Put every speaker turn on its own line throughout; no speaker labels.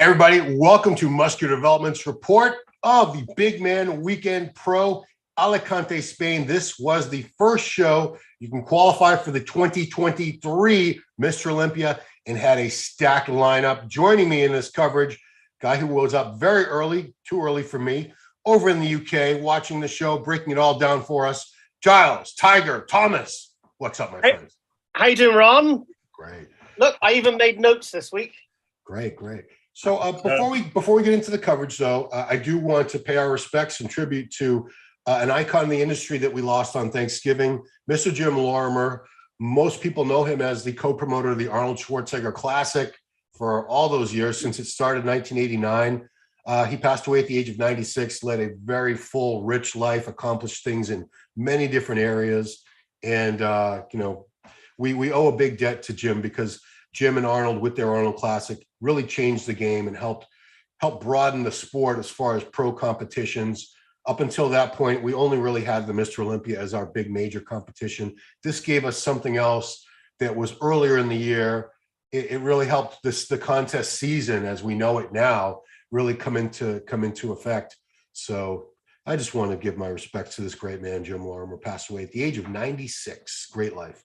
Everybody, welcome to Muscular Development's report of the Bigman Weekend Pro, Alicante, Spain. This was the first show. You can qualify for the 2023 Mr. Olympia and had a stacked lineup. Joining me in this coverage, guy who was up very early, too early for me, over in the UK, watching the show, breaking it all down for us. Giles, Tiger, Thomas. What's up, my friends?
How you doing, Ron?
Great.
Look, I even made notes this week.
Great. So before we get into the coverage, though, I do want to pay our respects and tribute to an icon in the industry that we lost on Thanksgiving, Mr. Jim Lorimer. Most people know him as the co-promoter of the Arnold Schwarzenegger Classic for all those years since it started in 1989. He passed away at the age of 96, led a very full, rich life, accomplished things in many different areas. And, we owe a big debt to Jim because Jim and Arnold with their Arnold Classic really changed the game and helped broaden the sport as far as pro competitions. Up until that point, we only really had the Mr. Olympia as our big major competition. This gave us something else that was earlier in the year. It really helped the contest season as we know it now really come into effect. So I just want to give my respects to this great man, Jim Lorimer, passed away at the age of 96. Great life.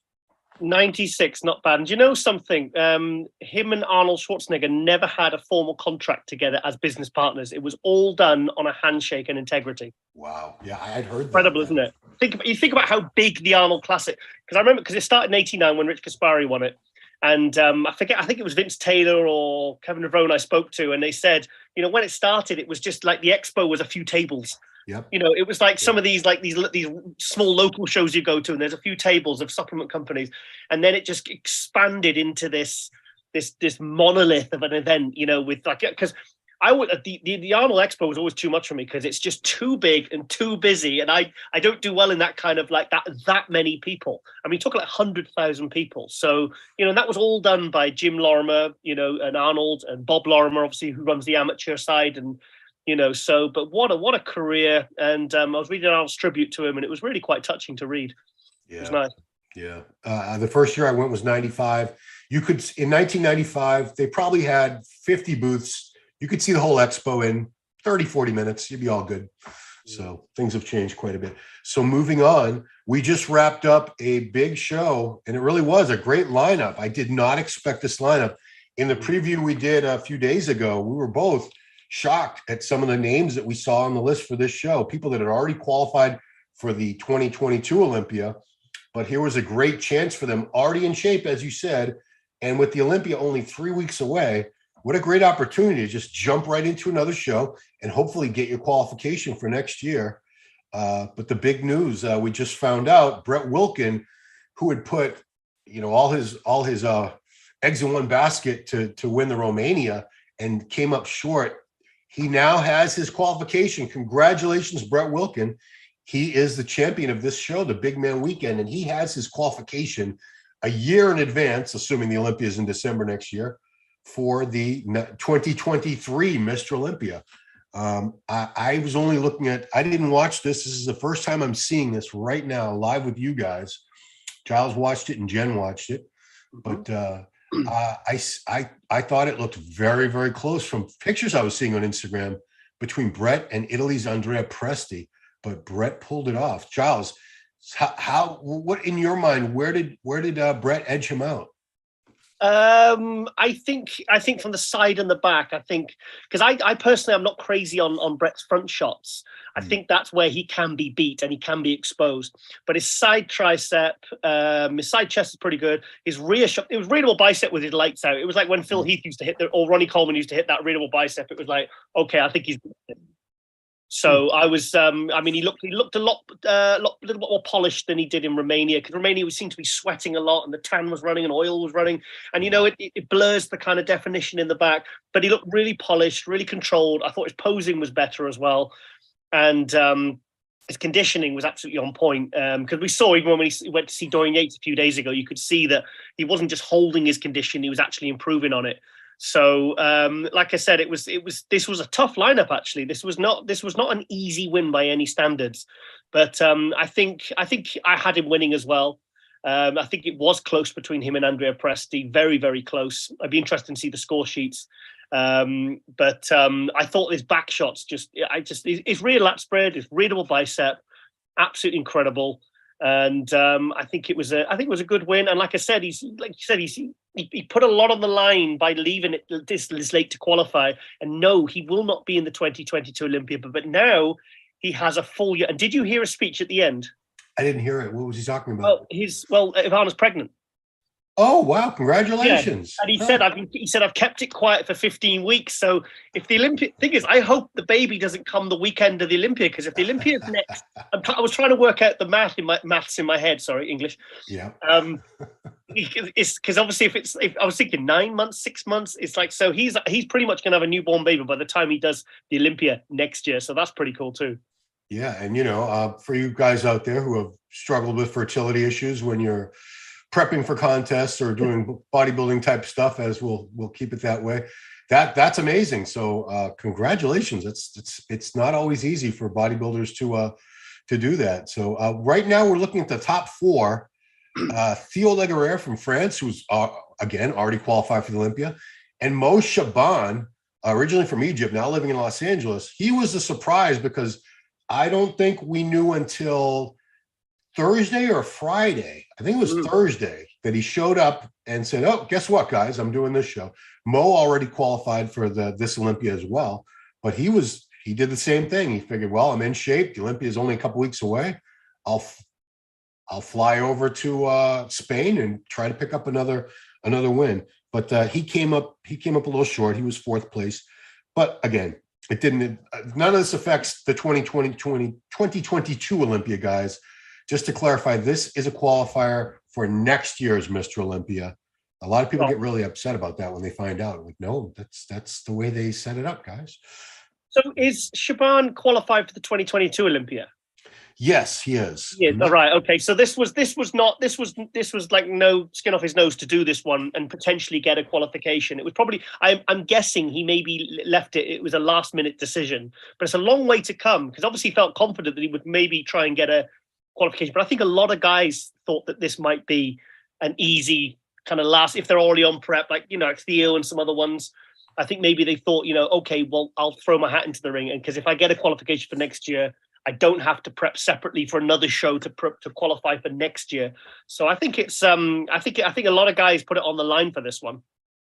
96, not bad. And you know something? Him and Arnold Schwarzenegger never had a formal contract together as business partners. It was all done on a handshake and integrity.
Wow. Yeah, I'd heard that.
Incredible, isn't it? Think about how big the Arnold Classic, because I remember, because it started in 89 when Rich Kaspari won it. And I think it was Vince Taylor or Kevin Navone I spoke to, and they said, when it started, it was just like the expo was a few tables.
Yep.
It was like some of these small local shows you go to, and there's a few tables of supplement companies, and then it just expanded into this monolith of an event. With because the Arnold Expo was always too much for me because it's just too big and too busy, and I don't do well in that kind of like that many people. I mean, talking like 100,000 people. So that was all done by Jim Lorimer, and Arnold and Bob Lorimer, obviously, who runs the amateur side, and. But what a career. And I was reading Arnold's tribute to him, and it was really quite touching to read. Yeah. It was nice.
Yeah. The first year I went was 95. In 1995, they probably had 50 booths. You could see the whole expo in 30, 40 minutes. You'd be all good. So things have changed quite a bit. So moving on, we just wrapped up a big show, and it really was a great lineup. I did not expect this lineup. In the preview we did a few days ago, we were both shocked at some of the names that we saw on the list for this show, people that had already qualified for the 2022 Olympia. But here was a great chance for them, already in shape, as you said. And with the Olympia only 3 weeks away, what a great opportunity to just jump right into another show and hopefully get your qualification for next year. But the big news, we just found out, Brett Wilkin, who had put, all his eggs in one basket to win the Romania and came up short. He now has his qualification. Congratulations, Brett Wilkin. He is the champion of this show, the Bigman Weekend, and he has his qualification a year in advance, assuming the Olympia is in December next year, for the 2023 Mr. Olympia. I was only looking I didn't watch this. This is the first time I'm seeing this right now live with you guys. Giles watched it and Jen watched it. But I thought it looked very, very close from pictures I was seeing on Instagram between Brett and Italy's Andrea Presti, but Brett pulled it off. Giles, what in your mind, where did Brett edge him out?
I think from the side and the back, because I personally, I'm not crazy on Brett's front shots. I think that's where he can be beat and he can be exposed. But his side tricep, his side chest is pretty good. His rear shot, it was readable bicep with his lights out. It was like when Phil Heath used to hit or Ronnie Coleman used to hit that readable bicep. It was like, okay, I think he's. So I was, he looked a little bit more polished than he did in Romania, because Romania seemed to be sweating a lot and the tan was running and oil was running. And, it blurs the kind of definition in the back, but he looked really polished, really controlled. I thought his posing was better as well. And his conditioning was absolutely on point. Because we saw, even when he went to see Dorian Yates a few days ago, you could see that he wasn't just holding his condition, he was actually improving on it. So, like I said, this was a tough lineup. Actually, this was not an easy win by any standards. But I think I had him winning as well. I think it was close between him and Andrea Presti, very, very close. I'd be interested to see the score sheets. But I thought his back shots his rear lat spread, his rear double bicep, absolutely incredible. And I think it was a good win. And like I said, he put a lot on the line by leaving it this late to qualify. And no, he will not be in the 2022 Olympia. But now he has a full year. And did you hear a speech at the end?
I didn't hear it. What was he talking about?
Ivana's pregnant.
Oh, wow. Congratulations.
Yeah. And he said, I've kept it quiet for 15 weeks. So if the Olympia thing is, I hope the baby doesn't come the weekend of the Olympia, because if the Olympia is next, I was trying to work out the maths in my head. Sorry, English.
Yeah.
It's because obviously if I was thinking 9 months, 6 months, it's like, so he's pretty much going to have a newborn baby by the time he does the Olympia next year. So that's pretty cool too.
Yeah. And, for you guys out there who have struggled with fertility issues when you're prepping for contests or doing bodybuilding type stuff, as we'll keep it that way, that's amazing. So congratulations. It's not always easy for bodybuilders to do that. So right now we're looking at the top four. Theo Leguirrer from France, who's again already qualified for the Olympia, and Mo Shaban, originally from Egypt, now living in Los Angeles. He was a surprise because I don't think we knew until Thursday or Friday, I think it was Thursday, that he showed up and said, oh, guess what, guys, I'm doing this show. Mo already qualified for this Olympia as well, but he did the same thing. He figured, well, I'm in shape. The Olympia is only a couple weeks away. I'll fly over to Spain and try to pick up another win. But he came up a little short. He was fourth place. But again, none of this affects the 2022 Olympia, guys. Just to clarify, this is a qualifier for next year's Mr. Olympia. A lot of people get really upset about that when they find out. Like, no, that's the way they set it up, guys.
So is Shaban qualified for the 2022 Olympia?
Yes, he is.
Yeah, right. Okay. So this was like no skin off his nose to do this one and potentially get a qualification. It was probably, I'm guessing he maybe left it. It was a last minute decision, but it's a long way to come, because obviously he felt confident that he would maybe try and get a qualification. But I think a lot of guys thought that this might be an easy kind of last, if they're already on prep, like, Theo and some other ones. I think maybe they thought, okay, well, I'll throw my hat into the ring, and because if I get a qualification for next year, I don't have to prep separately for another show to qualify for next year. So I think it's I think a lot of guys put it on the line for this one.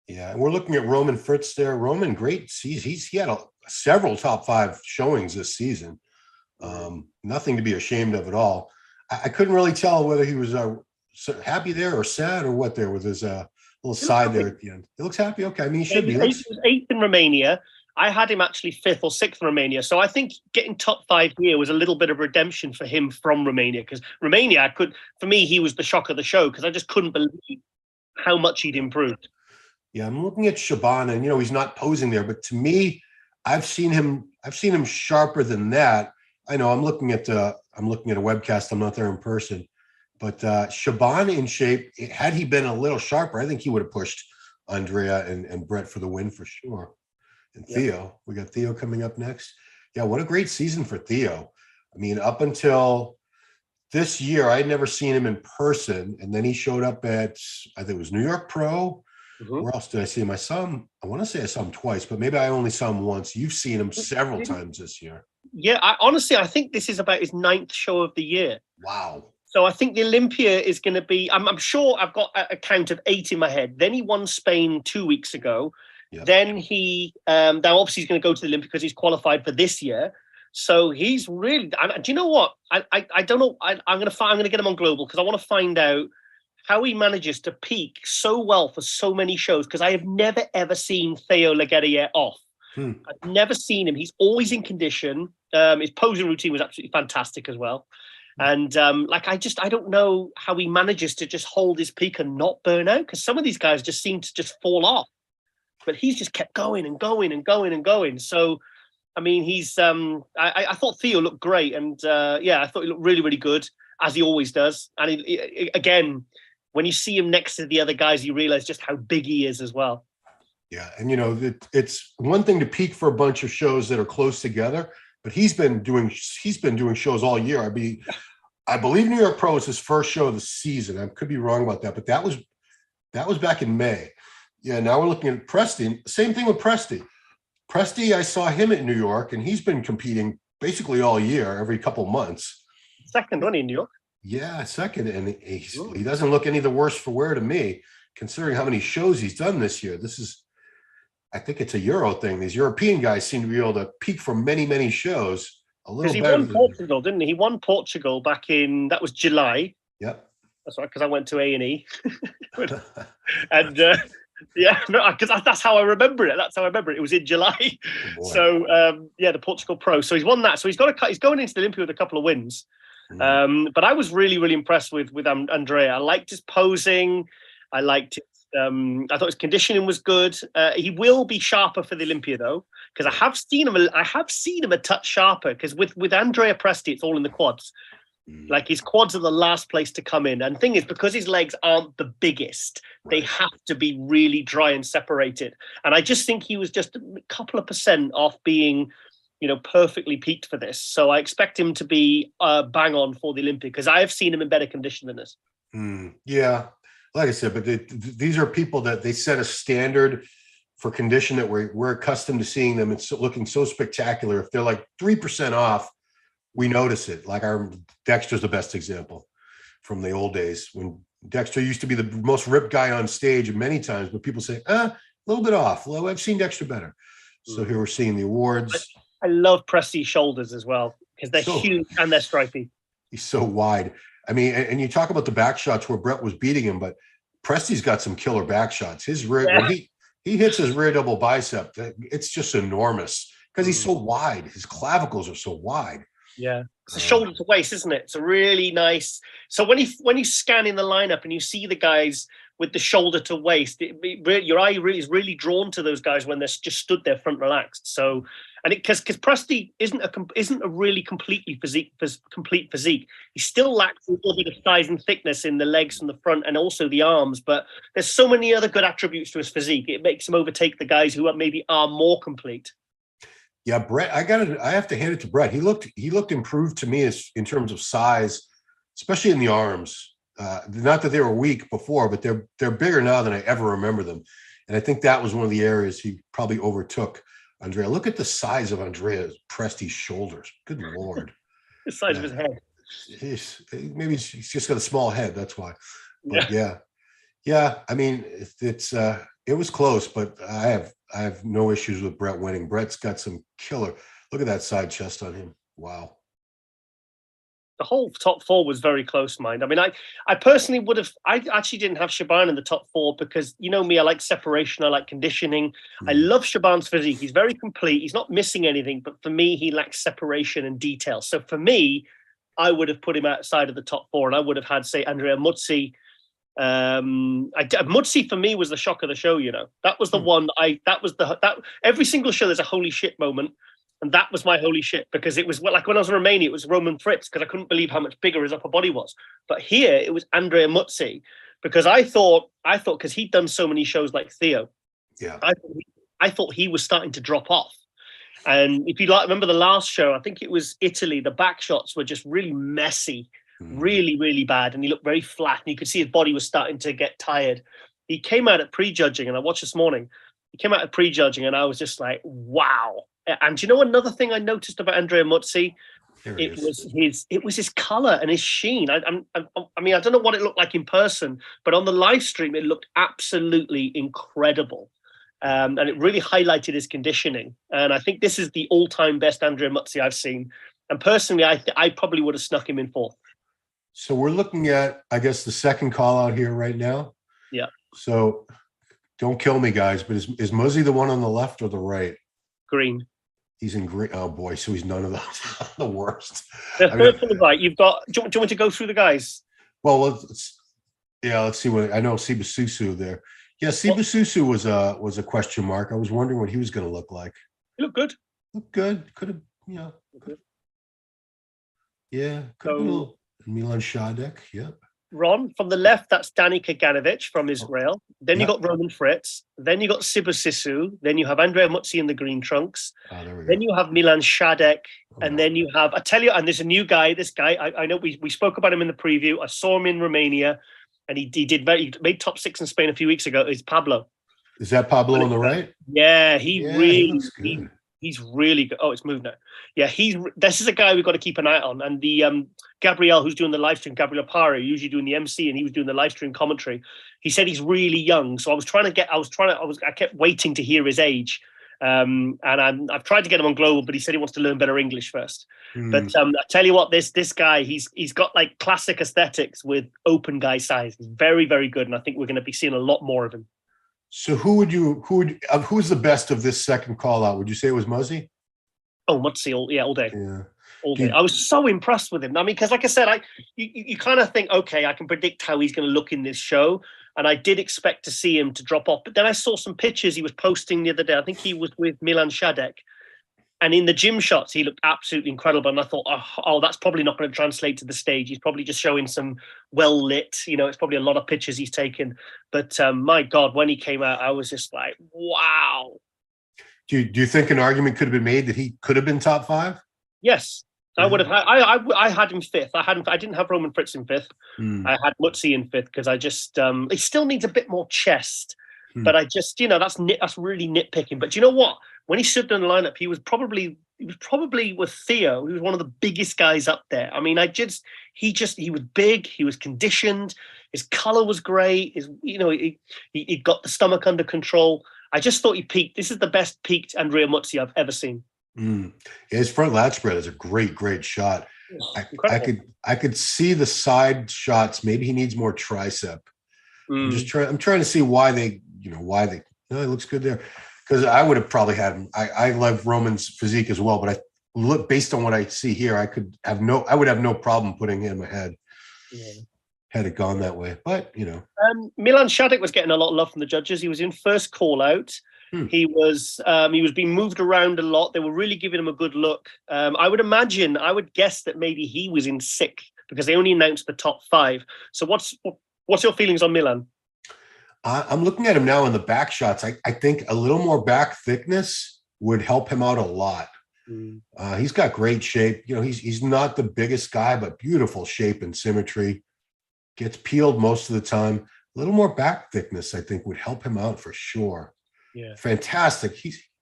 Yeah, and we're looking at Roman Fritz there. Roman, great season. He had several top 5 showings this season. Nothing to be ashamed of at all. I couldn't really tell whether he was happy there or sad or what there with his little side there at the end. He looks happy. Okay, I mean, he should be. He was
8th in Romania. I had him actually 5th or 6th in Romania. So I think getting top 5 here was a little bit of redemption for him from Romania, because Romania, for me, he was the shock of the show, because I just couldn't believe how much he'd improved.
Yeah, I'm looking at Shaban, and he's not posing there, but to me, I've seen him sharper than that. I know I'm looking at a webcast. I'm not there in person, but Shaban in shape. Had he been a little sharper, I think he would have pushed Andrea and Brett for the win for sure. And Theo, we got Theo coming up next. Yeah, what a great season for Theo. I mean, up until this year, I had never seen him in person, and then he showed up at, I think it was New York Pro. Mm-hmm. Where else did I see him? I want to say I saw him twice, but maybe I only saw him once. You've seen him several times this year.
Yeah, I think this is about his 9th show of the year.
Wow.
So I think the Olympia is going to be, I'm sure I've got a count of 8 in my head. Then he won Spain 2 weeks ago. Yep. Then he, now obviously he's going to go to the Olympia because he's qualified for this year. So he's really, do you know what? I don't know. I'm going to get him on Global, because I want to find out how he manages to peak so well for so many shows, because I have never, ever seen Theo Leguirrer off. I've never seen him. He's always in condition. His posing routine was absolutely fantastic as well. And I don't know how he manages to just hold his peak and not burn out, because some of these guys just seem to just fall off. But he's just kept going and going and going and going. So, I mean, he's I thought Theo looked great. And I thought he looked really, really good, as he always does. And again, when you see him next to the other guys, you realize just how big he is as well.
Yeah. And, it's one thing to peak for a bunch of shows that are close together, but he's been doing shows all year. I believe New York Pro was his first show of the season. I could be wrong about that, but that was back in May. Yeah, now we're looking at Presti. Same thing with Presti. Presti, I saw him at New York, and he's been competing basically all year, every couple months.
Second, wasn't he, in New York?
Yeah, second, and he doesn't look any the worse for wear to me, considering how many shows he's done this year. I think it's a Euro thing. These European guys seem to be able to peak for many, many shows. A little better.
He won Portugal, didn't he? He won Portugal back in, that was July.
Yep.
That's right, because I went to A&E. And yeah, no, because that's how I remember it. That's how I remember it. It was in July.
Oh,
so yeah, the Portugal Pro. So he's won that. So he's going into the Olympia with a couple of wins. But I was really, really impressed with Andrea. I liked his posing. I liked it. I thought his conditioning was good. He will be sharper for the Olympia though, because I have seen him a touch sharper. Because with Andrea Presti, it's all in the quads. Like his quads are the last place to come in. And the thing is, because his legs aren't the biggest, they have to be really dry and separated. And I just think he was just a couple of % off being, perfectly peaked for this. So I expect him to be bang on for the Olympia, because I have seen him in better condition than this.
Yeah, like I said, but these are people that they set a standard for condition that we're accustomed to seeing them. It's looking so spectacular. If they're like 3% off, we notice it. Like Dexter's the best example from the old days when Dexter used to be the most ripped guy on stage many times, but people say, a little bit off. Well, I've seen Dexter better. So here we're seeing the awards.
I love Presti's shoulders as well, because they're huge and they're stripy.
He's so wide. I mean, and you talk about the back shots where Brett was beating him, but Presti's got some killer back shots. His rear, when he hits his rear double bicep, it's just enormous because he's so wide. His clavicles are so wide.
Yeah, it's a shoulder to waist, isn't it? It's a really nice. So when you scan in the lineup and you see the guys with the shoulder to waist, your eye is really drawn to those guys when they're just stood there front relaxed. So, and because Presti isn't a really complete physique. He still lacks a little bit of size and thickness in the legs and the front and also the arms. But there's so many other good attributes to his physique. It makes him overtake the guys who maybe are more complete.
Yeah, Brett, I have to hand it to Brett. He looked improved to me in terms of size, especially in the arms. Not that they were weak before, but they're bigger now than I ever remember them. And I think that was one of the areas he probably overtook Andrea. Look at the size of Andrea Presti's shoulders. Good Lord.
The size of his head.
Maybe he's just got a small head. That's why. But yeah. I mean, it was close, but I have no issues with Brett winning. Brett's got some killer. Look at that side chest on him. Wow.
The whole top four was very close, mind. I mean, I personally would have. I actually didn't have Shaban in the top four because you know me. I like separation. I like conditioning. I love Shaban's physique. He's very complete. He's not missing anything. But for me, he lacks separation and detail. So for me, I would have put him outside of the top four, and I would have had, say, Andrea Muzi. Muzi for me was the shock of the show. That was the one. That every single show there's a holy shit moment. And that was my holy shit, because it was like when I was in Romania, it was Roman Fritz, because I couldn't believe how much bigger his upper body was. But here it was Andrea Muzi, because I thought because he'd done so many shows like Theo, I thought he was starting to drop off. And if you remember the last show, I think it was Italy, the back shots were just really messy, really, really bad. And he looked very flat, and you could see his body was starting to get tired. He came out at prejudging, and I watched this morning. He came out at prejudging, and I was just like, wow. And you know another thing I noticed about Andrea Muzi? It was his color and his sheen. I mean, I don't know what it looked like in person, but on the live stream, it looked absolutely incredible. And it really highlighted his conditioning. And I think this is the all-time best Andrea Muzi I've seen. And personally, I probably would have snuck him in fourth.
So we're looking at, I guess, the second call out here right now.
Yeah.
So don't kill me, guys, but is Muzi the one on the left or the right?
Green.
He's in green. Oh boy, so he's none of those. The worst.
The third one, right? You've got. Do you want to go through the guys?
Well, let's see what I know. Sibasusu there. Yeah, Sibasusu was a question mark. I was wondering what he was going to look like.
He looked good.
Looked good. Could have, yeah. Could have been Milan Shadek. Yep.
Ron, from the left, that's Dani Kaganovic from Israel. Then you got Roman Fritz. Then you got Sibasisu. Then you have Andrea Muzi in the green trunks.
Oh, there we go.
Then you have Milan Shadek And then you have, I tell you, and there's a new guy. This guy, I know we spoke about him in the preview. I saw him in Romania, and he made top 6 in Spain a few weeks ago. Is Pablo?
Is that Pablo on the right?
Yeah,
he looks good.
He's really good. Oh, it's moved now. Yeah, this is a guy we've got to keep an eye on. And the Gabriel, who's doing the live stream, Gabriel Pari, usually doing the MC, and he was doing the live stream commentary. He said he's really young. So I kept waiting to hear his age. And I've tried to get him on Global, but he said he wants to learn better English first. But I tell you what, this guy, he's got like classic aesthetics with open guy size. He's very, very good, and I think we're going to be seeing a lot more of him.
So who's the best of this second call out? Would you say it was Muzi?
Oh, Muzi, all day.
Yeah.
All day. I was so impressed with him. I mean, because like I said, you kind of think, okay, I can predict how he's going to look in this show. And I did expect to see him to drop off. But then I saw some pictures he was posting the other day. I think he was with Milan Shadek. And in the gym shots, he looked absolutely incredible. And I thought, oh, that's probably not going to translate to the stage. He's probably just showing some well-lit, it's probably a lot of pictures he's taken. But my God, when he came out, I was just like, wow.
Do you think an argument could have been made that he could have been top 5?
Yes. I would have. I had him 5th. I didn't have Roman Fritz in 5th. I had Muzi in 5th because I just he still needs a bit more chest. But I just that's really nitpicking. But you know what? When he stood in the lineup, he was probably with Theo. He was one of the biggest guys up there. I mean, he was big. He was conditioned. His color was great. He got the stomach under control. I just thought he peaked. This is the best peaked Andrea Muzi I've ever seen.
Yeah, his front lat spread is a great shot. I could see the side shots. Maybe he needs more tricep. I'm trying to see why they. No, it looks good there. Because I would have probably had him. I love Roman's physique as well, but I look based on what I see here, I would have no problem putting him ahead. Yeah. Had it gone that way, but
Milan Shadek was getting a lot of love from the judges. He was in first call out. He was being moved around a lot. They were really giving him a good look. I would guess that maybe he was in 6th because they only announced the top 5. So what's your feelings on Milan?
I'm looking at him now in the back shots. I think a little more back thickness would help him out a lot. He's got great shape. He's not the biggest guy, but beautiful shape and symmetry. Gets peeled most of the time. A little more back thickness, I think, would help him out for sure. Yeah, fantastic.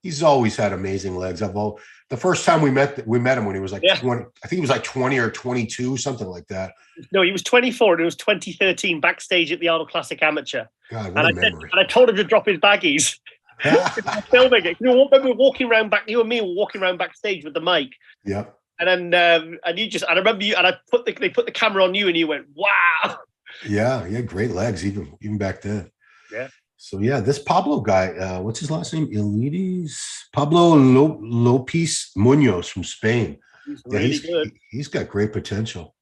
He's always had amazing legs. The first time we met him when he was like 20, I think he was like 20 or 22, something like that.
No, he was 24, and it was 2013 backstage at the Arnold Classic Amateur.
God, what a memory.
And I told him to drop his baggies. Filming it. We were walking around back. You and me were walking around backstage with the mic.
Yep.
And then I remember you, and they put the camera on you, and you went, "Wow."
Yeah, he had great legs even back then.
Yeah.
So yeah, this Pablo guy, what's his last name? Pablo Lopez Munoz from Spain.
He's really good.
He's got great potential.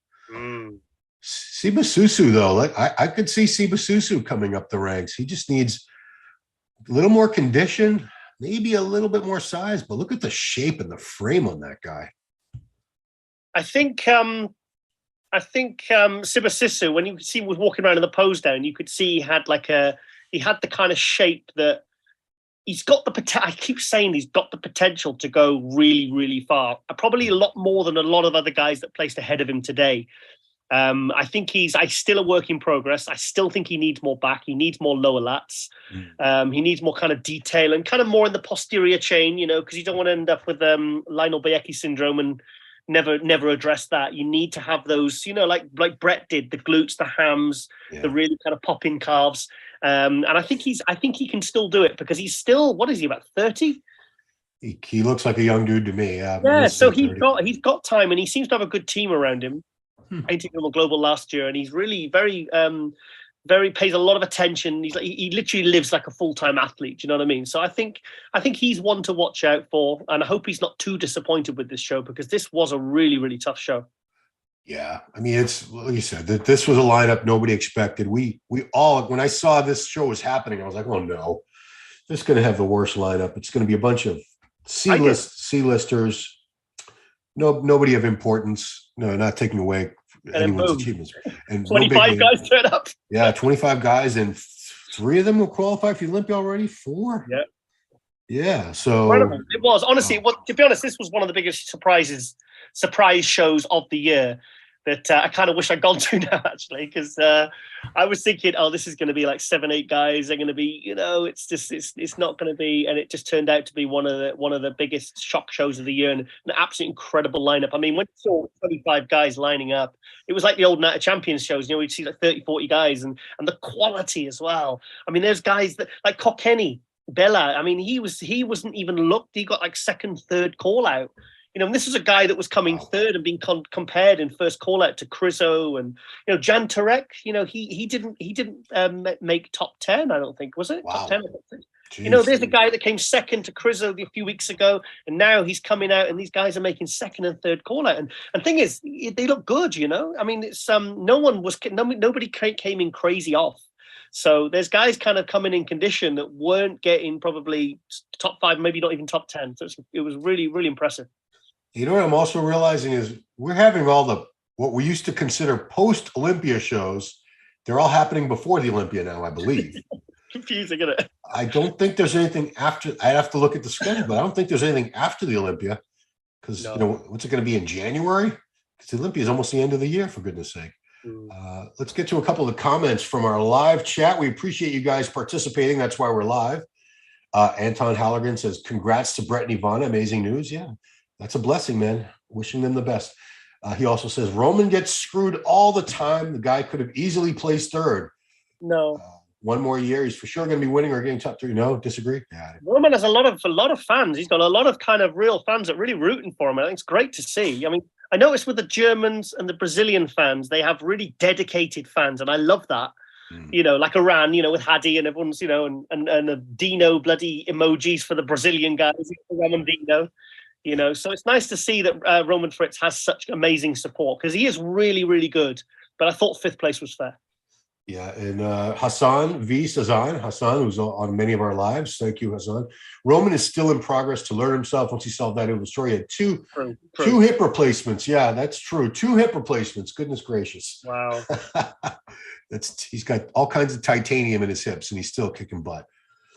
Siba Susu, though, I could see Siba Susu coming up the ranks. He just needs a little more condition, maybe a little bit more size, but look at the shape and the frame on that guy.
I think Siba Susu, when you see him was walking around in the pose down, you could see he had the kind of shape that he's got the potential. I keep saying he's got the potential to go really, really far. Probably a lot more than a lot of other guys that placed ahead of him today. I think he's still a work in progress. I still think he needs more back. He needs more lower lats. He needs more kind of detail and kind of more in the posterior chain, because you don't want to end up with Lionel Bayeki syndrome and never address that. You need to have those, like Brett did, the glutes, the hams, the really kind of pop-in calves. And I think he can still do it because he's still, what is he, about 30?
He looks like a young dude to me.
Yeah, so he's got time, and he seems to have a good team around him. I took him on Global last year, and he's really very pays a lot of attention. He literally lives like a full-time athlete. Do you know what I mean? So I think he's one to watch out for, and I hope he's not too disappointed with this show because this was a really, really tough show.
Yeah, I mean, it's like you said, that this was a lineup nobody expected. We all, when I saw this show was happening, I was like, oh no, this is going to have the worst lineup. It's going to be a bunch of C-listers. No, nobody of importance. No, not taking away anyone's achievements. And
25 guys turn up.
Yeah, 25 guys, and 3 of them will qualify for the Olympia already. 4.
Yeah.
Yeah. So
incredible. It was honestly. To be honest, this was one of the biggest surprises surprise shows of the year that I kind of wish I'd gone to now, actually, because I was thinking, oh, this is going to be like 7-8 guys. They're going to be, it's just it's not going to be, and it just turned out to be one of the biggest shock shows of the year, and an absolutely incredible lineup. I mean, when you saw 25 guys lining up, it was like the old Night of Champions shows. We'd see like 30, 40 guys, and the quality as well. I mean, there's guys that like Kokeni, Bella. I mean, he wasn't even looked. He got like second, third call out. And this was a guy that was coming third and being compared in first call out to Krizo and Jan Turek. He didn't make top 10. I don't think, was it?
Wow.
Top 10. I don't think. There's a guy that came second to Krizo a few weeks ago, and now he's coming out, and these guys are making second and third call out. And thing is, they look good. I mean, it's nobody came in crazy off. So there's guys kind of coming in condition that weren't getting probably top 5, maybe not even top 10. So it was really, really impressive.
You know what I'm also realizing is we're having all what we used to consider post-Olympia shows. They're all happening before the Olympia now, I believe.
Confusing, isn't it?
I don't think there's anything after. I'd have to look at the schedule, but I don't think there's anything after the Olympia because, what's it going to be in January? Because the Olympia is almost the end of the year, for goodness sake. Let's get to a couple of the comments from our live chat. We appreciate you guys participating. That's why we're live. Anton Halloran says, congrats to Brett and Ivana. Amazing news. Yeah. That's a blessing, man. Wishing them the best. He also says, Roman gets screwed all the time. The guy could have easily placed third.
No.
One more year, he's for sure going to be winning or getting top 3. No, disagree? Yeah.
Roman has a lot of fans. He's got a lot of kind of real fans that are really rooting for him. I think it's great to see. I mean, I noticed with the Germans and the Brazilian fans, they have really dedicated fans, and I love that. Like Iran, with Hadi and everyone's, and the Dino bloody emojis for the Brazilian guys, Roman Dino. So it's nice to see that Roman Fritz has such amazing support because he is really, really good. But I thought 5th place was fair.
Yeah, and Hassan who's on many of our lives. Thank you, Hassan. Roman is still in progress to learn himself. Once he solved that story, he had two hip replacements. Yeah, that's true. 2 hip replacements. Goodness gracious.
Wow.
He's got all kinds of titanium in his hips, and he's still kicking butt.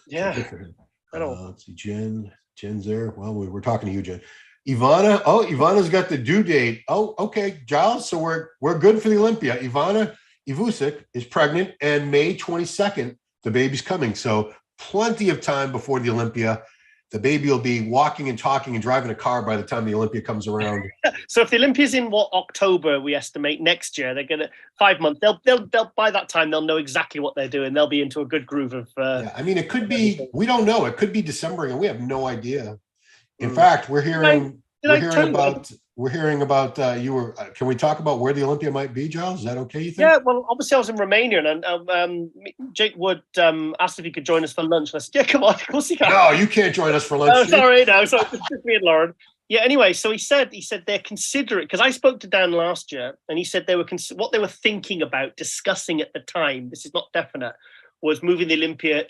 Yeah.
So good for him.
I don't.
Let's see, Jen's there. Well, we're talking to you, Jen. Ivana's got the due date. Oh, okay, Giles. So we're good for the Olympia. Ivana Ivusic is pregnant, and May 22nd, the baby's coming. So plenty of time before the Olympia. The baby will be walking and talking and driving a car by the time the Olympia comes around.
So if the Olympia's in October, we estimate next year, they're gonna 5 months. They'll by that time they'll know exactly what they're doing. They'll be into a good groove of.
Yeah, I mean, it could be. We don't know. It could be December, and we have no idea. In fact, we're hearing about you were. Can we talk about where the Olympia might be, Giles? Is that okay? You think?
Yeah. Well, obviously I was in Romania, and Jake Wood asked if he could join us for lunch. And I said, "Yeah, come on, of course he can."
No, you can't join us for lunch.
Oh, sorry, no. So it's just me and Lauren. Yeah. Anyway, so he said they're considering, because I spoke to Dan last year, and he said they were what they were thinking about discussing at the time. This is not definite. Was moving the Olympia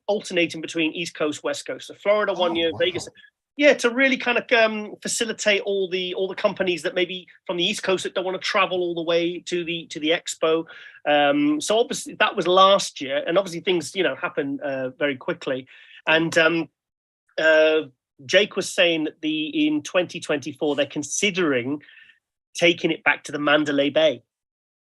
alternating between East Coast, West Coast. So Florida 1 year, Vegas. Yeah, to really kind of facilitate all the companies that maybe from the East Coast that don't want to travel all the way to the expo. So obviously that was last year, and obviously things happen very quickly. And Jake was saying that in 2024 they're considering taking it back to the Mandalay Bay.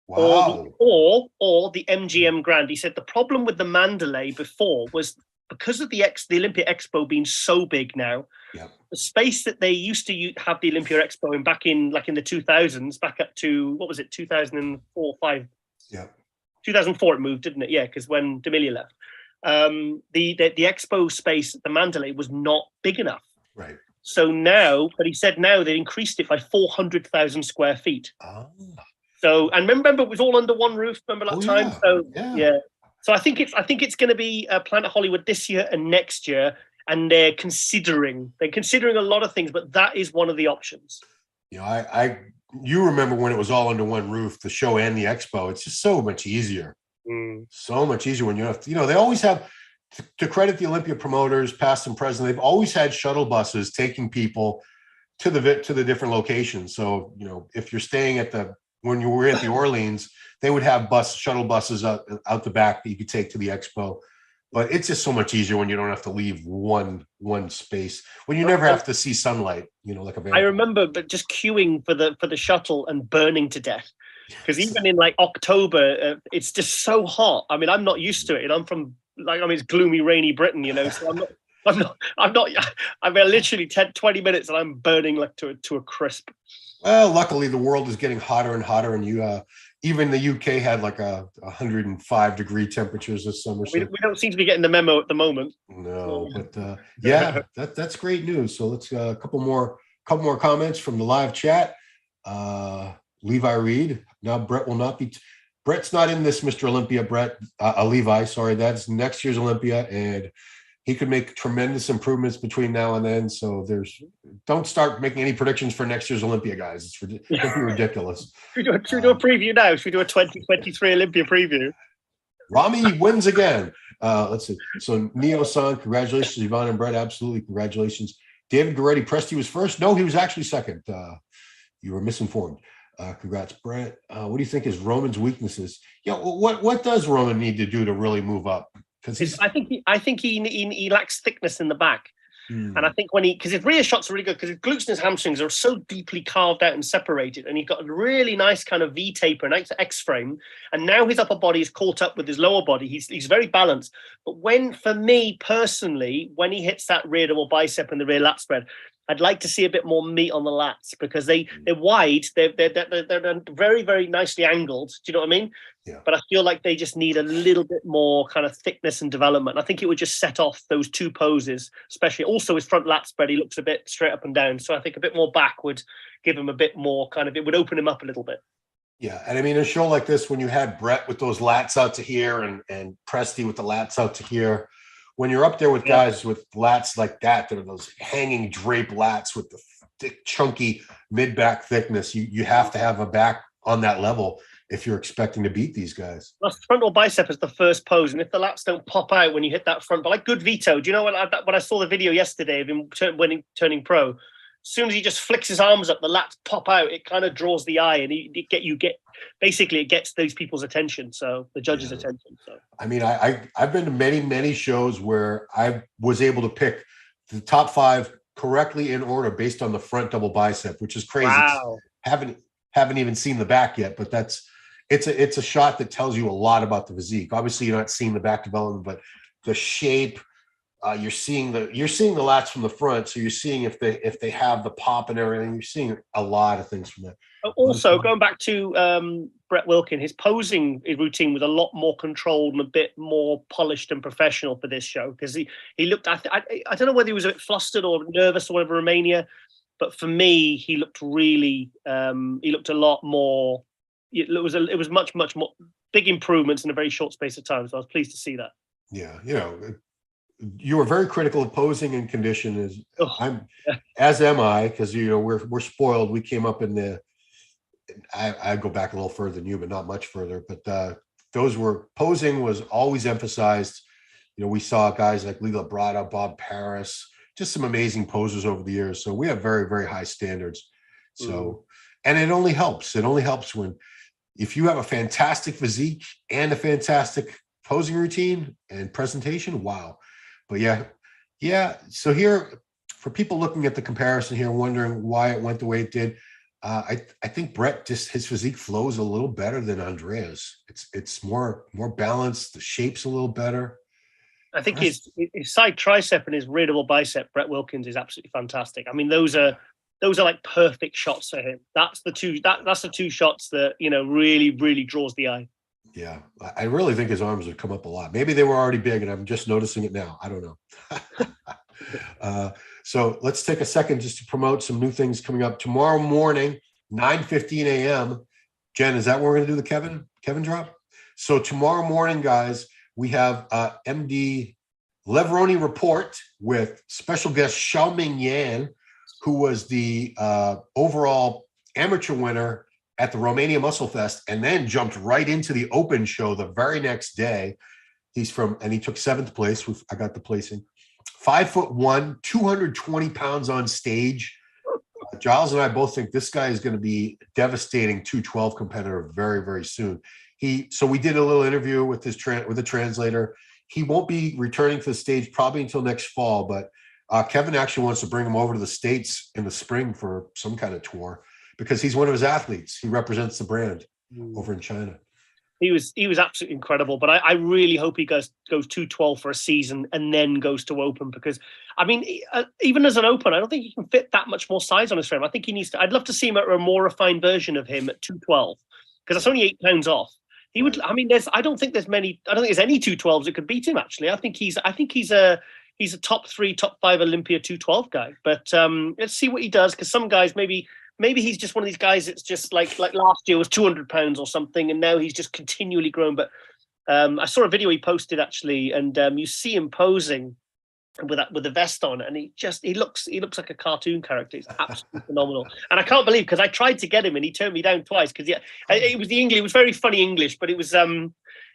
Wow.
Or the MGM Grand. He said the problem with the Mandalay before was because of the Olympia Expo being so big now, the space that they used to have the Olympia Expo in back in the 2000s, back up to, what was it, 2004, 5?
Yeah.
2004 it moved, didn't it? Yeah, because when D'Amelia left. The Expo space at the Mandalay was not big enough.
Right.
So now, but he said now they increased it by 400,000 square feet.
Oh.
So, and remember, it was all under one roof. Remember that time?
Yeah.
So,
yeah.
So I think it's going to be Planet Hollywood this year and next year, and they're considering a lot of things, but that is one of the options.
You remember when it was all under one roof, the show and the expo. It's just so much easier. So much easier when you have to, they always have to credit the Olympia promoters, past and present. They've always had shuttle buses taking people to the different locations. So if you're staying when you were at the Orleans, they would have shuttle buses out the back that you could take to the expo. but it's just so much easier when you don't have to leave one space, when you never have to see sunlight, like a vampire.
I remember but just queuing for the shuttle and burning to death. Because even in like October, it's just so hot. I mean, I'm not used to it. And I'm from it's gloomy, rainy Britain, so I'm not, I mean, literally 10-20 minutes and I'm burning like to a crisp.
Well, luckily the world is getting hotter and hotter, and even the UK had like 105-degree temperatures this summer. So.
We don't seem to be getting the memo at the moment.
No, but yeah, that's great news. So let's a couple more comments from the live chat. Levi Reed. Now Brett will not be. Brett's not in this Mr. Olympia. Brett, Levi. Sorry, that's next year's Olympia, and he could make tremendous improvements between now and then. So don't start making any predictions for next year's Olympia, guys. It's ridiculous.
Should we do a preview now? Should we do a 2023 Olympia preview?
Rami wins again. Let's see. So Neo-san, congratulations, Yvonne and Brett. Absolutely, congratulations. David Goretti, Presti was first. No, he was actually second. You were misinformed. Congrats, Brett. What do you think is Roman's weaknesses? What does Roman need to do to really move up? Because
I think he lacks thickness in the back. And I think because his rear shots are really good, because his glutes and his hamstrings are so deeply carved out and separated, and he's got a really nice kind of V taper, a nice X frame, and now his upper body is caught up with his lower body. He's very balanced. But for me personally, when he hits that rear double bicep and the rear lat spread, I'd like to see a bit more meat on the lats, because they're wide, they're very, very nicely angled. Do you know what I mean?
Yeah.
But I feel like they just need a little bit more kind of thickness and development. I think it would just set off those two poses, especially. Also, his front lat spread, he looks a bit straight up and down. So I think a bit more back would give him a bit more it would open him up a little bit.
Yeah, and I mean, a show like this, when you had Brett with those lats out to here and Presti with the lats out to here, when you're up there with guys with lats like that are those hanging drape lats with the thick, chunky mid-back thickness, you have to have a back on that level if you're expecting to beat these guys.
Plus, frontal bicep is the first pose, and if the lats don't pop out when you hit that front, but like good Vito, do you know when I saw the video yesterday of him turning pro, as soon as he just flicks his arms up, the lats pop out. It kind of draws the eye, and it gets those people's attention, so the judges' attention. So
I mean, I've been to many shows where I was able to pick the top 5 correctly in order based on the front double bicep, which is crazy.
Wow.
Haven't even seen the back yet, but it's a shot that tells you a lot about the physique. Obviously, you're not seeing the back development, but the shape. You're seeing the lats from the front, so you're seeing if they have the pop and everything. You're seeing a lot of things from that.
Also, going back to Brett Wilkin, his posing routine was a lot more controlled and a bit more polished and professional for this show, because he looked. I don't know whether he was a bit flustered or nervous or whatever, Romania, but for me, he looked really. He looked a lot more. It was much more big improvements in a very short space of time. So I was pleased to see that.
Yeah, you were very critical of posing and condition, as am I, because we're spoiled. We came up in I go back a little further than you, but not much further. But posing was always emphasized. We saw guys like Lila Brada, Bob Paris, just some amazing posers over the years. So we have very, very high standards. So, and it only helps. It only helps if you have a fantastic physique and a fantastic posing routine and presentation. Wow. But yeah. So here, for people looking at the comparison here, wondering why it went the way it did, I think Brett, just his physique flows a little better than Andrea's. It's more balanced. The shape's a little better.
I think his side tricep and his rear double bicep, Brett Wilkins, is absolutely fantastic. I mean, those are like perfect shots for him. That's the two shots that really, really draws the eye.
Yeah, I really think his arms have come up a lot. Maybe they were already big and I'm just noticing it now. I don't know. So let's take a second just to promote some new things coming up tomorrow morning, 9:15 a.m. Jen, is that where we're going to do the Kevin drop? So tomorrow morning, guys, we have MD Leveroni report with special guest Xiaoming Yan, who was the overall amateur winner at the Romania Muscle Fest, and then jumped right into the open show the very next day. He took 7th place. I got the placing. 5'1", 220 pounds on stage. Giles and I both think this guy is going to be devastating 212 competitor very, very soon. So we did a little interview with the translator. he won't be returning to the stage probably until next fall, but Kevin actually wants to bring him over to the States in the spring for some kind of tour because he's one of his athletes. He represents the brand over in China.
He was absolutely incredible, but I really hope he goes 212 for a season and then goes to open, because I mean, even as an open, I don't think he can fit that much more size on his frame. I think he needs to. I'd love to see him at a more refined version of him at 212, because that's only 8 pounds off. He would. I mean, I don't think there's any 212s that could beat him. Actually, I think he's a top 3, top 5 Olympia 212 guy. But let's see what he does, because some guys maybe he's just one of these guys that's just like last year was 200 pounds or something, and now he's just continually grown. But I saw a video he posted actually, and you see him posing with the vest on, and he looks like a cartoon character. It's absolutely phenomenal. And I can't believe, because I tried to get him and he turned me down twice, because it was the English. It was very funny English, but it was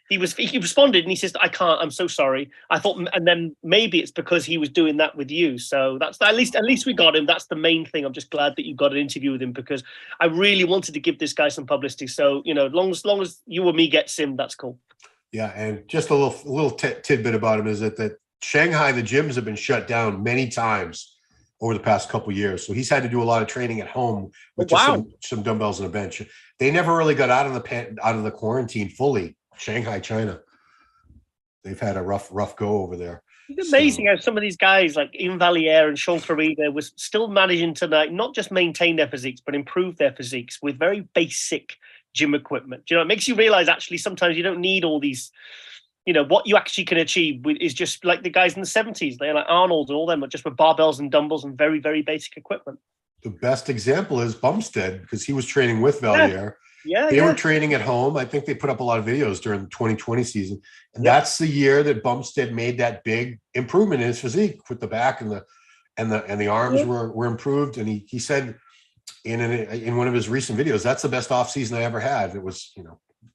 he responded and he says, "I can't. I'm so sorry." I thought, and then maybe it's because he was doing that with you. So that's at least we got him. That's the main thing. I'm just glad that you got an interview with him, because I really wanted to give this guy some publicity. So as long as you or me gets him, that's cool.
Yeah, and just a little tidbit about him is that Shanghai, the gyms have been shut down many times over the past couple of years. So he's had to do a lot of training at home with just some dumbbells and a bench. They never really got out of the quarantine fully. Shanghai, China. They've had a rough go over there.
It's amazing how some of these guys like Ian Valliere and Sean Clarida was still managing to not just maintain their physiques, but improve their physiques with very basic gym equipment. It makes you realize actually sometimes you don't need all these. What you actually can achieve is just like the guys in the 70s. They're like Arnold and all them, but just with barbells and dumbbells and very, very basic equipment.
The best example is Bumstead, because he was training with Valliere. They were training at home. I think they put up a lot of videos during the 2020 season. And that's the year that Bumstead made that big improvement in his physique with the back and the arms were improved. And he said in one of his recent videos, that's the best off season I ever had. It was,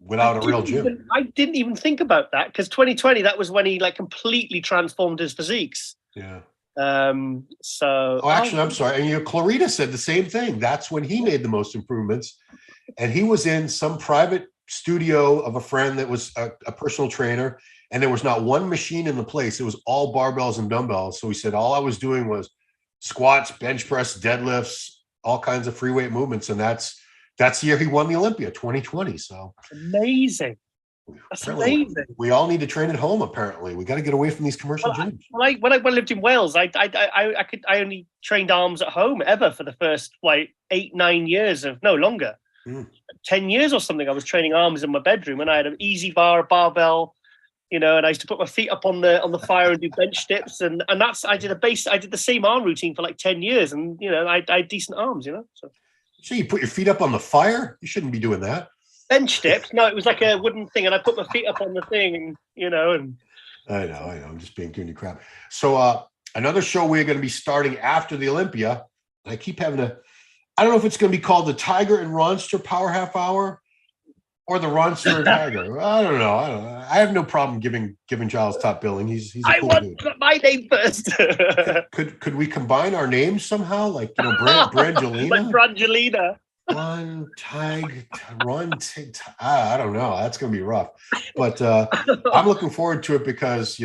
without a real gym.
I didn't even think about that, because 2020, that was when he completely transformed his physiques.
Yeah.
I'm
sorry. And Clarita said the same thing. That's when he made the most improvements. And he was in some private studio of a friend that was a personal trainer, and there was not one machine in the place. It was all barbells and dumbbells. So he said, all I was doing was squats, bench press, deadlifts, all kinds of free weight movements. And that's the year he won the Olympia, 2020. So
amazing. That's amazing.
We all need to train at home. Apparently, we got to get away from these commercial gyms.
When I lived in Wales, I only trained arms at home ever for the first 8-9 years of no longer, 10 years or something. I was training arms in my bedroom, and I had an easy bar, a barbell, and I used to put my feet up on the fire and do bench dips, and I did the same arm routine for 10 years, and I had decent arms,
So you put your feet up on the fire? You shouldn't be doing that.
Bench dips? No, it was like a wooden thing, and I put my feet up on the thing, and and
I know. I'm just being goony crap. So another show we're going to be starting after the Olympia. I keep having I don't know if it's going to be called the Tiger and Ronster Power Half Hour or the Ronster and Tiger. I don't know. I have no problem giving Giles top billing. He's a cool dude.
I want my name first.
Could we combine our names somehow, like Brangelina?
Like Brangelina.
Ron Tig, I don't know. That's going to be rough, but I'm looking forward to it because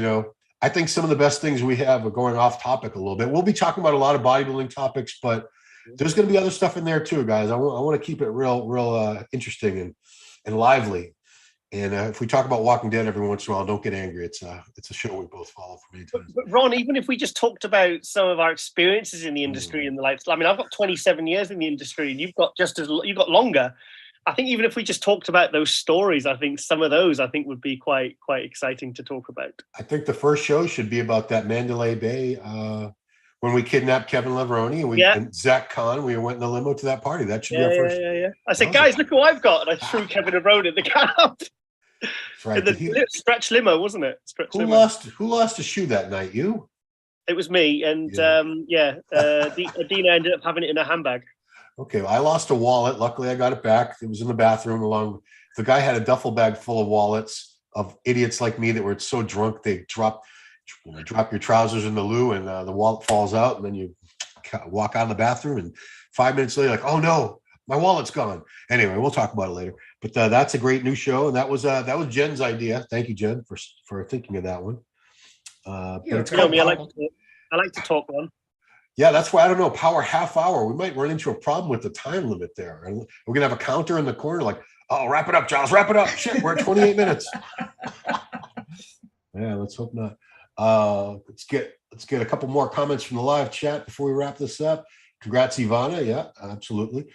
I think some of the best things we have are going off topic a little bit. We'll be talking about a lot of bodybuilding topics, but there's going to be other stuff in there too, guys. I want to keep it real interesting and lively. And if we talk about Walking Dead every once in a while, don't get angry. It's a show we both follow for many times.
But Ron, even if we just talked about some of our experiences in the industry and the life, I mean, I've got 27 years in the industry, and you've got longer. I think even if we just talked about those stories, I think some of those would be quite exciting to talk about.
I think the first show should be about that Mandalay Bay when we kidnapped Kevin Leveroni and Zach Kahn. We went in the limo to that party. That should be our first.
Yeah. I said, guys, look who I've got, and I threw Kevin Leveroni in the Callout.
That's right.
The stretch limo, wasn't it?
Who lost a shoe that night? You?
It was me, and Adina ended up having it in her handbag.
Okay, well, I lost a wallet. Luckily, I got it back. It was in the bathroom. The guy had a duffel bag full of wallets of idiots like me that were so drunk they drop your trousers in the loo, and the wallet falls out, and then you walk out of the bathroom, and 5 minutes later, like, oh no, my wallet's gone. Anyway, we'll talk about it later. But that's a great new show, and that was Jen's idea. Thank you, Jen, for thinking of that one. But it's
You know
called
me, I like to talk, Ron.
Yeah, that's why I don't know. Power half hour. We might run into a problem with the time limit there. And we're gonna have a counter in the corner, like, oh, wrap it up, Giles, wrap it up. Shit, we're at 28 minutes. Yeah, let's hope not. Let's get a couple more comments from the live chat before we wrap this up. Congrats, Ivana. Yeah, absolutely.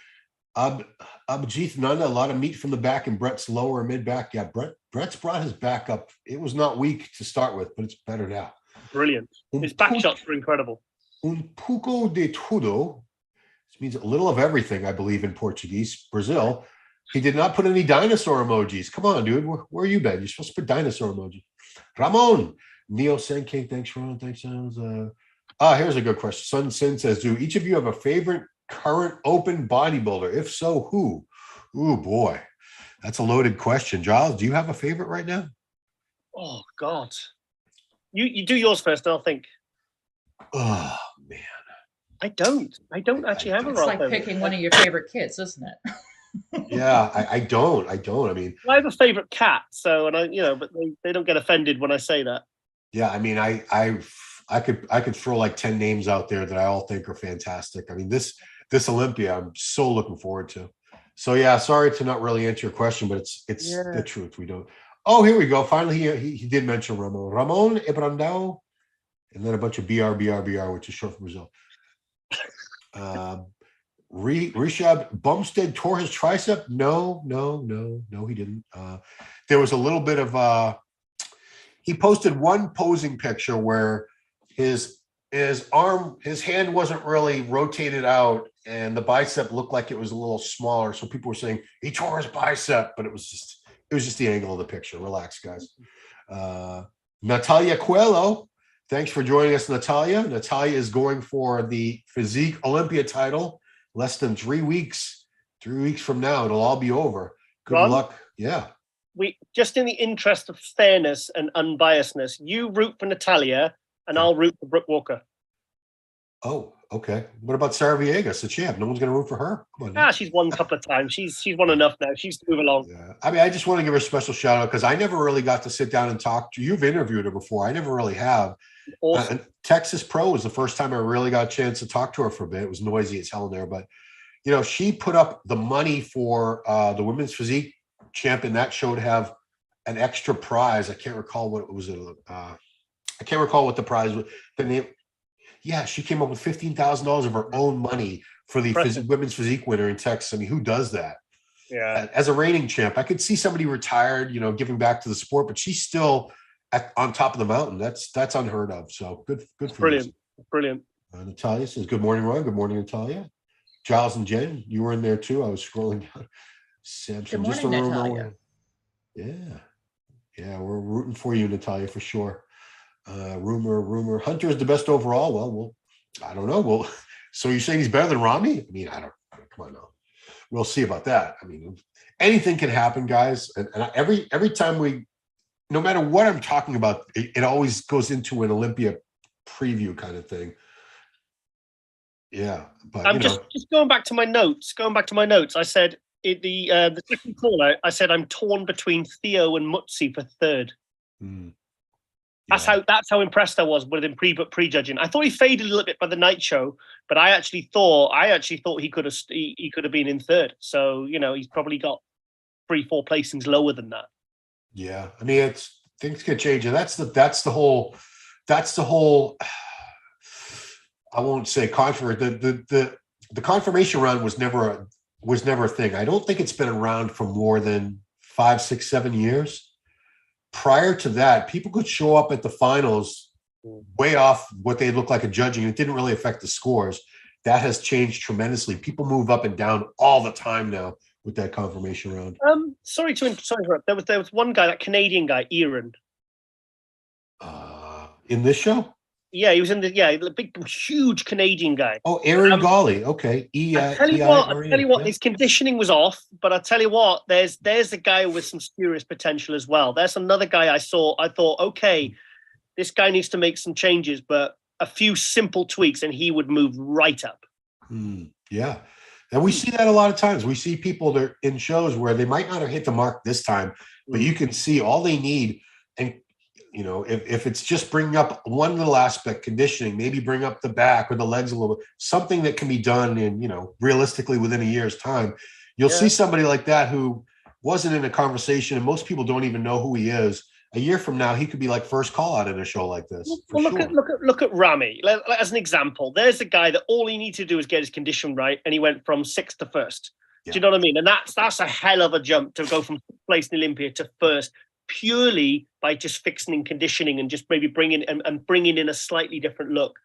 Abhijit Nanda, a lot of meat from the back and Brett's lower mid back. Yeah, Brett's brought his back up. It was not weak to start with, but it's better now.
Brilliant. His back shots were incredible.
Un pouco de tudo, which means a little of everything, I believe, in Portuguese. Brazil. He did not put any dinosaur emojis. Come on, dude. Where you been? You're supposed to put dinosaur emoji. Ramon. Neo Sen King. Thanks, Ron. Thanks, Sounds. Here's a good question. Sun Sin says, do each of you have a favorite current open bodybuilder? If so, who? Ooh, boy. That's a loaded question. Giles, do you have a favorite right now?
Oh, God. You do yours first, and I'll think.
Oh, man.
I don't actually have a
It's
role.
like picking one of your favorite kids, isn't it?
Yeah, I don't. I mean,
I have a favorite cat, so but they don't get offended when I say that.
Yeah, I mean, I could throw like 10 names out there that I all think are fantastic. I mean, this Olympia, I'm so looking forward to. So yeah, sorry to not really answer your question, but it's the truth. We don't. Oh, here we go. Finally, he did mention Ramon Ebrandao, and then a bunch of BR, which is short for Brazil. Rishab Bumstead tore his tricep. No, he didn't. There was a little bit of he posted one posing picture where his hand wasn't really rotated out and the bicep looked like it was a little smaller. So people were saying he tore his bicep, but it was just the angle of the picture. Relax, guys. Natalia Coelho. Thanks for joining us, Natalia. Natalia is going for the Physique Olympia title. Less than 3 weeks. 3 weeks from now, it'll all be over. Good
Ron,
luck. Yeah.
We just in the interest of fairness and unbiasedness, you root for Natalia, and I'll root for Brooke Walker.
Oh, okay. What about Sarah Villegas, the champ? No one's going to root for her. Come on.
She's won a couple of times. She's won enough now. She's to move along.
Yeah. I mean, I just want to give her a special shout out because I never really got to sit down and talk to you. You've interviewed her before. I never really have.
Awesome.
Texas Pro was the first time I really got a chance to talk to her for a bit. It was noisy as hell in there, but she put up the money for the women's physique champ, and that show to have an extra prize. I can't recall what it was. I can't recall what the prize was. Yeah, she came up with $15,000 of her own money for the women's physique winner in Texas. I mean, who does that?
Yeah.
As a reigning champ, I could see somebody retired, giving back to the sport, but she's still on top of the mountain. That's unheard of. So good for
brilliant.
you.
Brilliant.
Natalia says, good morning, Ron. Good morning, Natalia. Giles and Jen, you were in there too. I was scrolling down. Samson,
Good morning, Natalia.
Yeah, we're rooting for you, Natalia, for sure. Rumor. Hunter is the best overall. Well, I don't know. Well, so you're saying he's better than Rami? I mean, come on now. We'll see about that. I mean, anything can happen, guys. And every time no matter what I'm talking about, it always goes into an Olympia preview kind of thing. Yeah, but
I'm just going back to my notes. I said the second call out. I said I'm torn between Theo and Muzi for third.
Yeah.
That's how impressed I was with him prejudging. I thought he faded a little bit by the night show, but I actually thought he could have been in third. So he's probably got 3-4 placings lower than that.
Yeah, I mean things can change, and that's the whole. I won't say controversy. The confirmation round was never a thing. I don't think it's been around for more than 5, 6, 7 years. Prior to that, people could show up at the finals way off what they look like in judging. It didn't really affect the scores. That has changed tremendously. People move up and down all the time now with that confirmation round.
Sorry to interrupt. There was one guy, that Canadian guy, Aaron.
In this show?
Yeah, he was in the big, huge Canadian guy.
Oh, Aaron Gawley. Okay.
I tell you what, his conditioning was off, but I tell you what, there's a guy with some serious potential as well. There's another guy I saw. I thought, okay, this guy needs to make some changes, but a few simple tweaks and he would move right up.
Yeah. And we see that a lot of times. We see people that are in shows where they might not have hit the mark this time, but you can see all they need. And You know, if it's just bringing up one little aspect, conditioning, maybe bring up the back or the legs a little bit, something that can be done in, you know, realistically within a year's time, you'll see somebody like that who wasn't in a conversation, and most people don't even know who he is. A year from now, he could be like first call out at a show like this.
Well, look at Rami as an example. There's a guy that all he needed to do was get his condition right, and he went from 6th to 1st. Do you know what I mean? And that's a hell of a jump to go from 6th place in Olympia to 1st, purely by just fixing and conditioning and just maybe bringing in a slightly different look.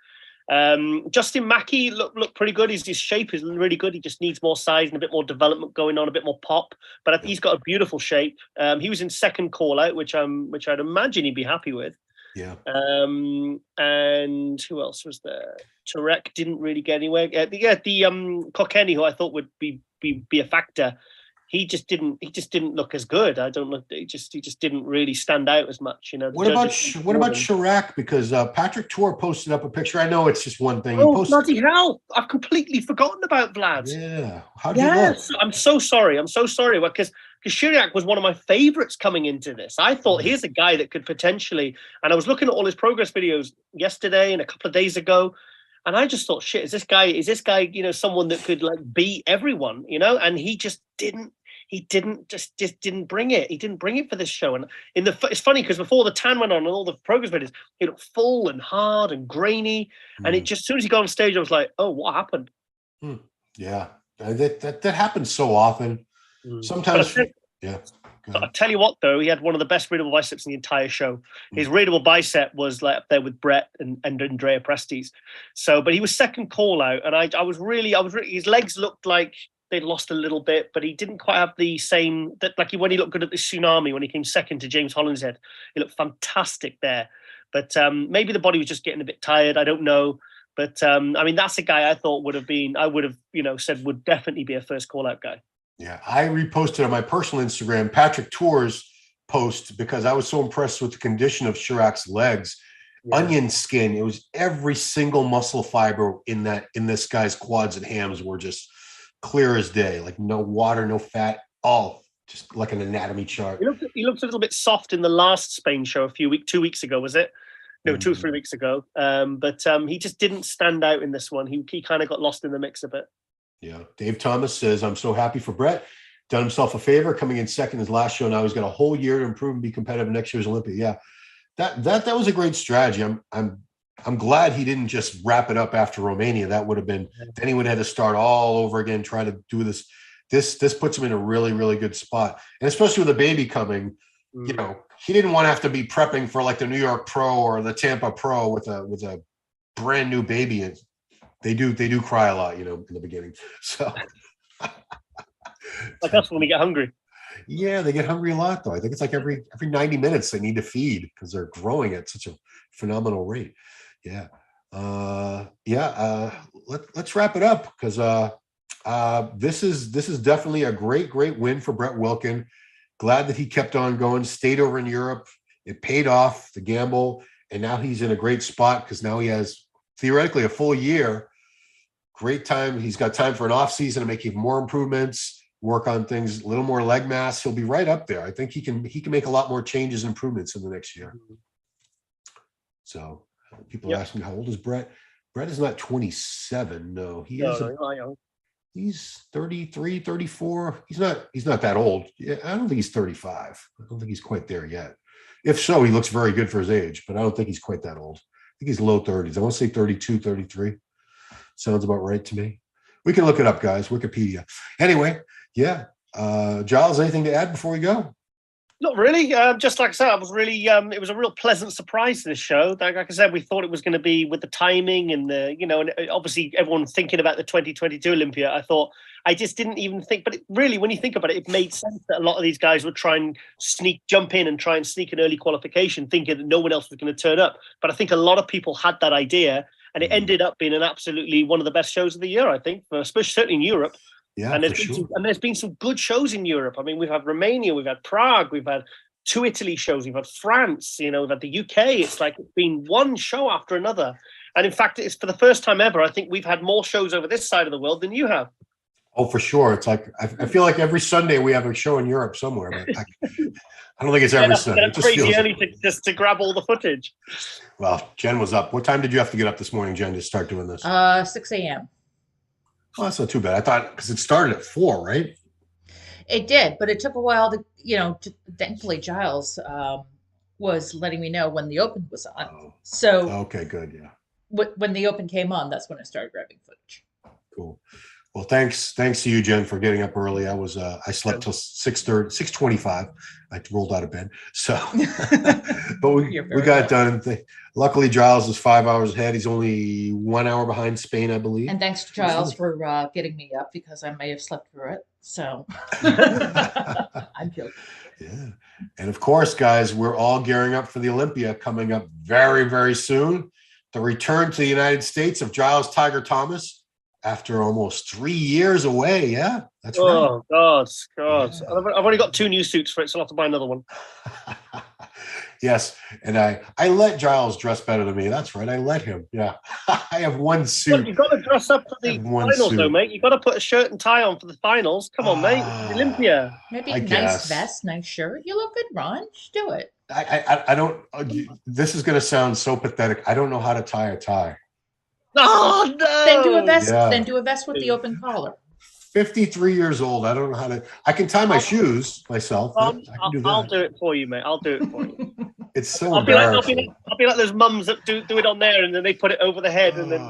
Justin Mackey looked pretty good. His shape is really good. He just needs more size and a bit more development going on, a bit more pop. But I think he's got a beautiful shape. He was in second call out, which I'd imagine he'd be happy with.
Yeah.
And who else was there? Tarek didn't really get anywhere. The Kokeni, who I thought would be a factor. He just didn't look as good. I don't know. He just didn't really stand out as much. You know.
What about Chirac? Because Patrick Tour posted up a picture. I know it's just one thing.
Oh, bloody hell! I've completely forgotten about Vlad.
Yeah. How did he look?
I'm so sorry. Because Chirac was one of my favorites coming into this. I thought here's a guy that could potentially. And I was looking at all his progress videos yesterday and a couple of days ago. And I just thought, shit, is this guy, you know, someone that could like beat everyone, you know? And he just didn't. He didn't bring it. He didn't bring it for this show. And it's funny because before the tan went on and all the progress videos, he looked full and hard and grainy. And it just, as soon as he got on stage, I was like, oh, what happened?
Yeah, that happens so often. Sometimes,
I'll tell you what, though, he had one of the best readable biceps in the entire show. His readable bicep was like up there with Brett and Andrea Presti's. So, but he was second call out, and I was really, his legs looked like they'd lost a little bit, but he didn't quite have the same that when he looked good at the Tsunami when he came second to James Hollinshead. He looked fantastic there. But maybe the body was just getting a bit tired. I don't know. But I mean, that's a guy I thought would have said would definitely be a first call out guy.
Yeah, I reposted on my personal Instagram Patrick Tour's post because I was so impressed with the condition of Chirac's legs. Onion skin. It was every single muscle fiber in this guy's quads and hams were just clear as day, like no water, no fat, all just like an anatomy chart.
He looked a little bit soft in the last Spain show 2 weeks ago, was it? No, 2 or 3 weeks ago. But he just didn't stand out in this one. He kind of got lost in the mix a bit. Yeah.
Dave Thomas says, I'm so happy for Brett. Done himself a favor coming in second his last show. Now he's got a whole year to improve and be competitive in next year's Olympia. Yeah. That was a great strategy. I'm glad he didn't just wrap it up after Romania. That would have been, then he would have had to start all over again, try to do this. This puts him in a really, really good spot. And especially with a baby coming, you know, he didn't want to have to be prepping for like the New York Pro or the Tampa Pro with a brand new baby. And they do cry a lot, you know, in the beginning. So
like us when we get hungry.
Yeah, they get hungry a lot though. I think it's like every 90 minutes they need to feed because they're growing at such a phenomenal rate. Yeah. Let's wrap it up because this is definitely a great win for Brett Wilkin. Glad that he kept on going, stayed over in Europe. It paid off the gamble, and now he's in a great spot because now he has theoretically a full year. Great time. He's got time for an off season to make even more improvements, work on things, a little more leg mass. He'll be right up there. I think he can make a lot more changes and improvements in the next year. So people ask me, how old is Brett? Brett is not 27. No, he's 33, 34. He's not that old. Yeah, I don't think he's 35. I don't think he's quite there yet. If so, he looks very good for his age, but I don't think he's quite that old. I think he's low 30s. I want to say 32, 33. Sounds about right to me. We can look it up, guys. Wikipedia. Anyway, yeah. Giles, anything to add before we go?
Not really. Just like I said, I was really. It was a real pleasant surprise to this show. Like I said, we thought it was going to be with the timing and and obviously everyone thinking about the 2022 Olympia. I just didn't even think. But really, when you think about it, it made sense that a lot of these guys would try and jump in and try and sneak an early qualification, thinking that no one else was going to turn up. But I think a lot of people had that idea, and it ended up being an absolutely one of the best shows of the year. I think, especially certainly in Europe.
Yeah,
and there's been some good shows in Europe. I mean, we've had Romania, we've had Prague, we've had 2 Italy shows, we've had France, we've had the UK. It's like it's been one show after another. And in fact, it's for the first time ever, I think we've had more shows over this side of the world than you have.
Oh, for sure. It's like I feel like every Sunday we have a show in Europe somewhere, but I don't think it's every Sunday. It just
crazy
feels
early just to grab all the footage.
well, Jen was up. What time did you have to get up this morning, Jen, to start doing this?
6 a.m.
Well, that's not too bad. I thought because it started at 4, right?
It did, but it took a while to, thankfully Giles was letting me know when the open was on.
Oh,
So
okay, good. Yeah.
when the open came on, that's when I started grabbing footage.
Cool. Well, thanks to you, Jen, for getting up early. I slept till 6:30, 6:25. I rolled out of bed. So, but we got it done. Luckily, Giles is 5 hours ahead. He's only 1 hour behind Spain, I believe.
And thanks to Giles for getting me up because I may have slept through it. So I'm joking.
Yeah. And of course, guys, we're all gearing up for the Olympia coming up very, very soon. The return to the United States of Giles Tiger Thomas after almost 3 years away. Yeah, that's right.
Oh, God.
Yeah.
I've only got 2 new suits for it, so I'll have to buy another one.
Yes. And I let Giles dress better than me. That's right. I let him. Yeah. I have one suit.
Look, you've got to dress up for the finals, though, mate. You've got to put a shirt and tie on for the finals. Come on, mate. It's Olympia.
Maybe a nice vest, nice shirt. You look good, Ron. Just do it.
I don't. This is going to sound so pathetic. I don't know how to tie a tie.
Oh, no.
Then do a vest.
Yeah.
Then do a vest with the open collar.
53 years old. I don't know how to. I can tie my shoes myself. I can do that.
I'll do it for you, mate. I'll do it for you.
It's so
I'll be
embarrassing.
like those mums that do it on there, and then they put it over the head, and then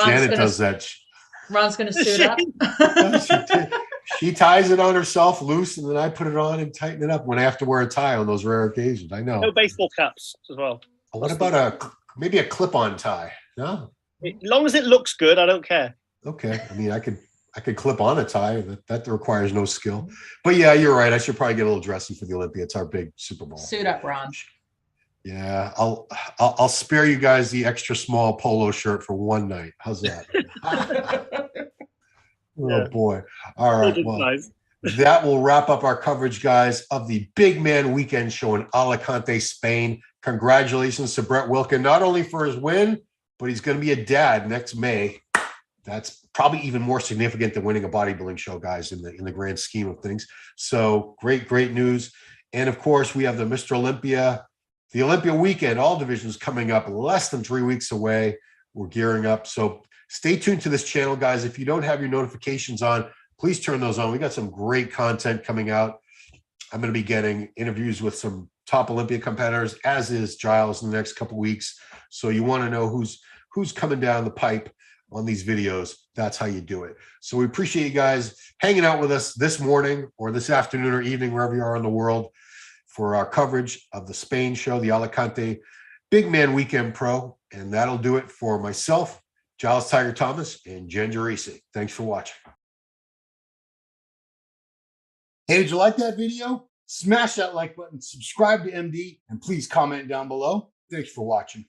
Janet does that.
Ron's going to suit up.
She ties it on herself loose, and then I put it on and tighten it up when I have to wear a tie on those rare occasions. I know.
No baseball caps as well.
What about maybe a clip-on tie? No.
As long as it looks good, I don't care.
Okay. I mean, I could clip on a tie. That requires no skill. But yeah, you're right. I should probably get a little dressy for the Olympia. It's our big Super Bowl.
Suit up, Ron.
Yeah, I'll spare you guys the extra small polo shirt for one night. How's that? Oh boy. All right. Well, that will wrap up our coverage, guys, of the Bigman Weekend Show in Alicante, Spain. Congratulations to Brett Wilkin, not only for his win, but he's going to be a dad next May. That's probably even more significant than winning a bodybuilding show, guys, in the grand scheme of things. So great news. And of course, we have the Mr. Olympia, the Olympia weekend, all divisions coming up less than 3 weeks away. We're gearing up. So stay tuned to this channel, guys. If you don't have your notifications on, please turn those on. We got some great content coming out. I'm going to be getting interviews with some top Olympia competitors, as is Giles, in the next couple of weeks. So you want to know who's coming down the pipe on these videos. That's how you do it. So we appreciate you guys hanging out with us this morning or this afternoon or evening, wherever you are in the world, for our coverage of the Spain show, the Alicante Bigman Weekend Pro. And that'll do it for myself, Giles Tiger Thomas, and Jen Gerisi. Thanks for watching.
Hey, did you like that video? Smash that like button, subscribe to MD, and please comment down below. Thanks for watching.